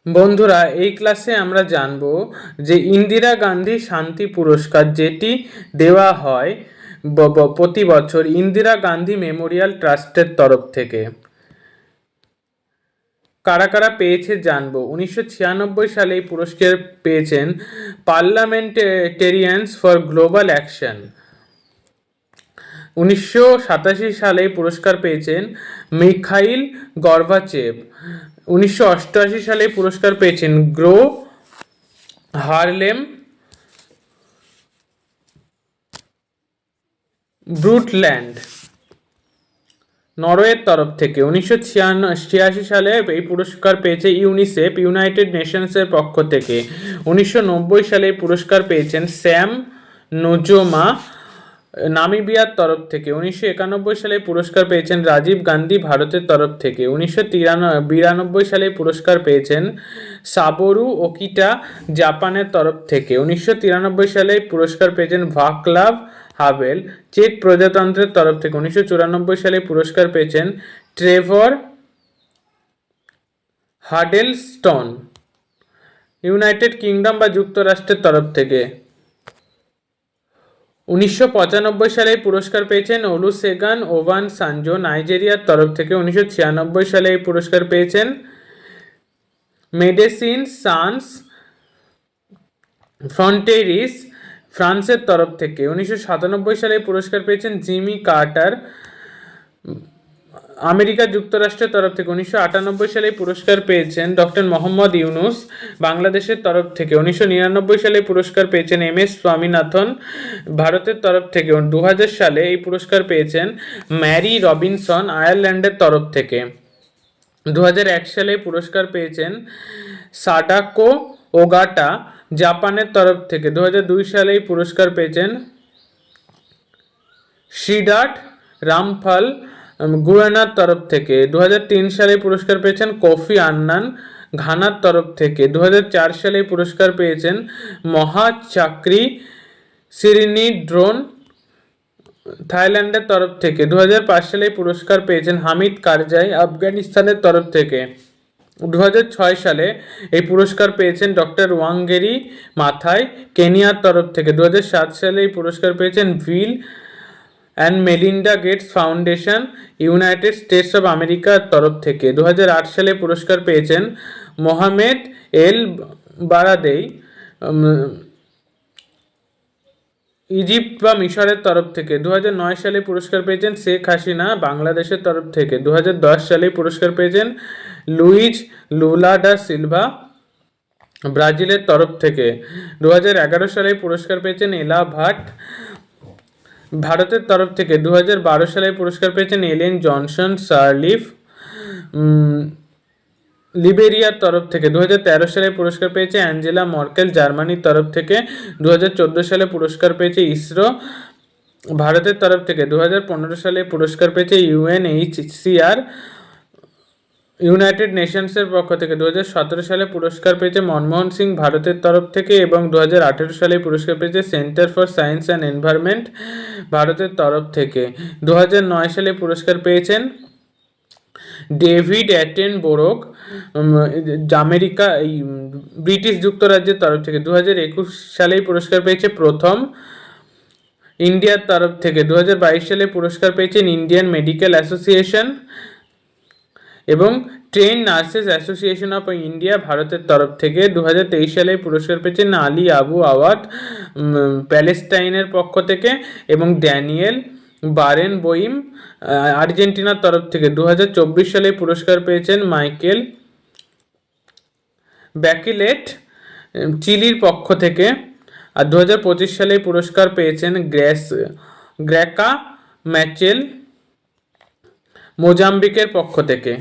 বন্ধুরা, এই ক্লাসে আমরা জানব যে ইন্দিরা গান্ধী শান্তি পুরস্কার যেটি দেওয়া হয় প্রতি বছর ইন্দিরা গান্ধী মেমোরিয়াল ট্রাস্টের তরফ থেকে। কারা কারা পেয়েছে জানবো। 1996 সালে এই পুরস্কার পেয়েছেন পার্লামেন্টেরিয়ান্স ফর গ্লোবাল অ্যাকশন। 1987 সালে পুরস্কার পেয়েছেন মিখাইল গর্বাচেভ। 1988 সালে পুরস্কার পেয়েছেন গ্রো হারলেম ব্রুটল্যান্ড নরওয়ের তরফ থেকে। 1986 সালে এই পুরস্কার পেয়েছে ইউনিসেফ ইউনাইটেড নেশনসের পক্ষ থেকে। 1990 সালে পুরস্কার পেয়েছেন স্যাম নোজোমা নামিবিয়ার তরফ থেকে। 1991 সালে পুরস্কার পেয়েছেন রাজীব গান্ধী ভারতের তরফ থেকে। 1992 সালে পুরস্কার পেয়েছেন সাবোরু ওকিটা জাপানের তরফ থেকে। 1993 সালে পুরস্কার পেয়েছেন ভাক্লাভ হাভেল চেক প্রজাতন্ত্রের তরফ থেকে। 1994 সালে পুরস্কার পেয়েছেন ট্রেভর হাডেলস্টোন ইউনাইটেড কিংডম বা যুক্তরাষ্ট্রের তরফ থেকে। 1995 সালে পুরস্কার পেয়েছেন ওলুসেগান ওবানসাঞ্জো নাইজেরিয়ার তরফ থেকে। 1996 সালে এই পুরস্কার পেয়েছেন মেডেসিন সান্স ফ্রন্টেরিস ফ্রান্সের তরফ থেকে। 1997 সালে পুরস্কার পেয়েছেন জিমি কার্টার আমেরিকা যুক্তরাষ্ট্রের তরফ থেকে। 1998 সালে পুরস্কার পেয়েছেন ডক্টর মোহাম্মদ ইউনুস বাংলাদেশের তরফ থেকে। 1999 সালে পুরস্কার পেয়েছেন MS স্বামীনাথন ভারতের তরফ থেকে। 2000 সালে এই পুরস্কার পেয়েছেন ম্যারি রবিনসন আয়ারল্যান্ডের তরফ থেকে। 2001 সালে পুরস্কার পেয়েছেন সাডাকো ওগাটা জাপানের তরফ থেকে। 2002 সালে পুরস্কার পেয়েছেন সিডার্থ রামফল গুয়ানার তরফ থেকে। 2003 সালে পুরস্কার পেয়েছেন কোফি আন্নান ঘানার তরফ থেকে। 2004 সালে পুরস্কার পেয়েছেন মহাচাক্রি সিরিনিড্রোন থাইল্যান্ডের তরফ থেকে। 2005 সালে পুরস্কার পেয়েছেন হামিদ কারজাই আফগানিস্তানের তরফ থেকে। 2006 সালে এই পুরস্কার পেয়েছেন ডক্টর ওয়াঙ্গেরি মাথাই কেনিয়ার তরফ থেকে। 2007 সালে এই পুরস্কার পেয়েছেন Bill and Melinda Gates Foundation United States of আমেরিকার তরফ থেকে। 2008 সালে পুরস্কার পেয়েছেন মোহামেদ এল বারাদেই ইজিপ্ট বা মিশরের তরফ থেকে। 2009 সালে পুরস্কার পেয়েছেন শেখ হাসিনা বাংলাদেশের তরফ থেকে। 2010 সালে পুরস্কার পেয়েছেন লুইজ লুলা ডা সিলভা ব্রাজিলের তরফ থেকে। 2011 সালে পুরস্কার পেয়েছেন এলা ভাট ভারতের তরফ থেকে। 2012 সালে পুরস্কার পেয়েছেন এলেন জনসন সার্লিফ লিবেরিয়ার তরফ থেকে। 2013 সালে পুরস্কার পেয়েছে অ্যাঞ্জেলা মর্কেল জার্মানির তরফ থেকে। 2014 সালে পুরস্কার পেয়েছে ইসরো ভারতের তরফ থেকে। 2015 সালে পুরস্কার পেয়েছে UNHCR ইউনাইটেড নেশনসের পক্ষ থেকে। 2017 সালে পুরস্কার পেয়েছে মনমোহন সিং ভারতের তরফ থেকে এবং 2018 সালে পুরস্কার পেয়েছে centre for science and environment ভারতের তরফ থেকে। 2009 সালে পুরস্কার পেয়েছেন ডেভিড অ্যাটেনবোরোক আমেরিকা ব্রিটিশ যুক্তরাজ্যের তরফ থেকে। 2021 সালেই পুরস্কার পেয়েছে প্রথম ইন্ডিয়ার তরফ থেকে। 2022 সালে পুরস্কার পেয়েছেন ইন্ডিয়ান মেডিকেল অ্যাসোসিয়েশন এবং train nurses association of India ভারতের তরফ থেকে। 2023 সালে পুরস্কার পেয়েছেন আলী আবু আওয়াদ প্যালেস্টাইনের পক্ষ থেকে এবং ড্যানিয়েল বারেন বইম আর্জেন্টিনার তরফ থেকে। 2024 সালে পুরস্কার পেয়েছেন মাইকেল ব্যাকেলেট চিলির পক্ষ থেকে। আর 2025 সালে পুরস্কার পেয়েছেন গ্রেকা ম্যাচেল মোজাম্বিকের পক্ষ থেকে।